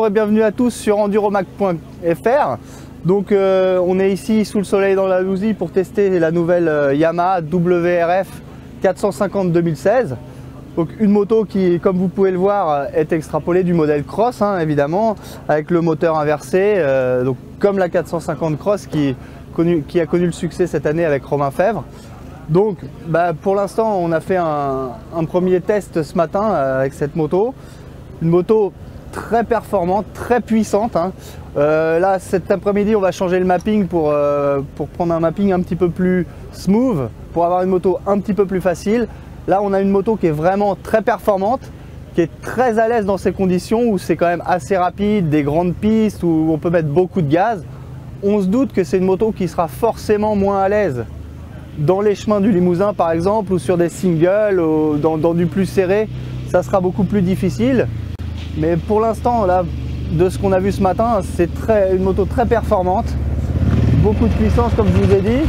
et bienvenue à tous sur enduromag.fr. Donc on est ici sous le soleil dans la Lousie pour tester la nouvelle Yamaha WRF 450 2016. Donc une moto qui, comme vous pouvez le voir, est extrapolée du modèle Cross, hein, évidemment, avec le moteur inversé, donc comme la 450 Cross qui a connu le succès cette année avec Romain Fèvre. Donc pour l'instant on a fait un premier test ce matin avec cette moto. Une moto très performante, très puissante, hein. Là cet après-midi on va changer le mapping pour prendre un mapping un petit peu plus smooth, pour avoir une moto un petit peu plus facile. Là on a une moto qui est vraiment très performante, qui est très à l'aise dans ces conditions où c'est quand même assez rapide, des grandes pistes où on peut mettre beaucoup de gaz. On se doute que c'est une moto qui sera forcément moins à l'aise dans les chemins du Limousin par exemple, ou sur des singles, ou dans du plus serré, ça sera beaucoup plus difficile. Mais pour l'instant, là, de ce qu'on a vu ce matin, c'est une moto très performante, beaucoup de puissance comme je vous ai dit.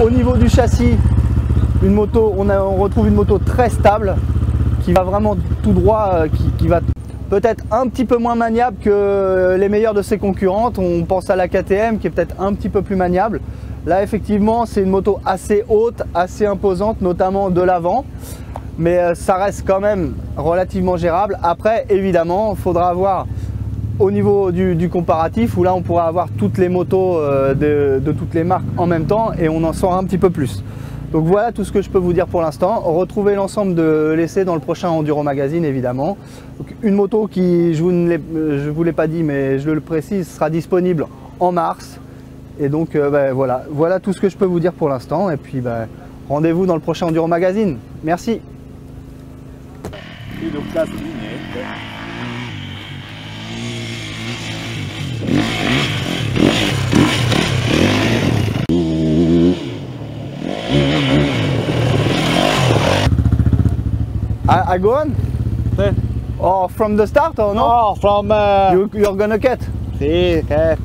Au niveau du châssis, on retrouve une moto très stable, qui va vraiment tout droit, qui va peut-être un petit peu moins maniable que les meilleures de ses concurrentes. On pense à la KTM qui est peut-être un petit peu plus maniable. Là effectivement c'est une moto assez haute, assez imposante, notamment de l'avant, mais ça reste quand même relativement gérable. Après évidemment il faudra voir au niveau du comparatif, où là on pourra avoir toutes les motos de toutes les marques en même temps et on en saura un petit peu plus. Donc voilà tout ce que je peux vous dire pour l'instant. Retrouvez l'ensemble de l'essai dans le prochain Enduro Magazine évidemment. Donc, une moto qui, je ne vous l'ai pas dit mais je le précise, sera disponible en mars. Et donc voilà tout ce que je peux vous dire pour l'instant. Et puis rendez-vous dans le prochain Enduro Magazine. Merci. I go on? Sí. Or from the start or no? No, from... You're gonna cut? Sí, cut.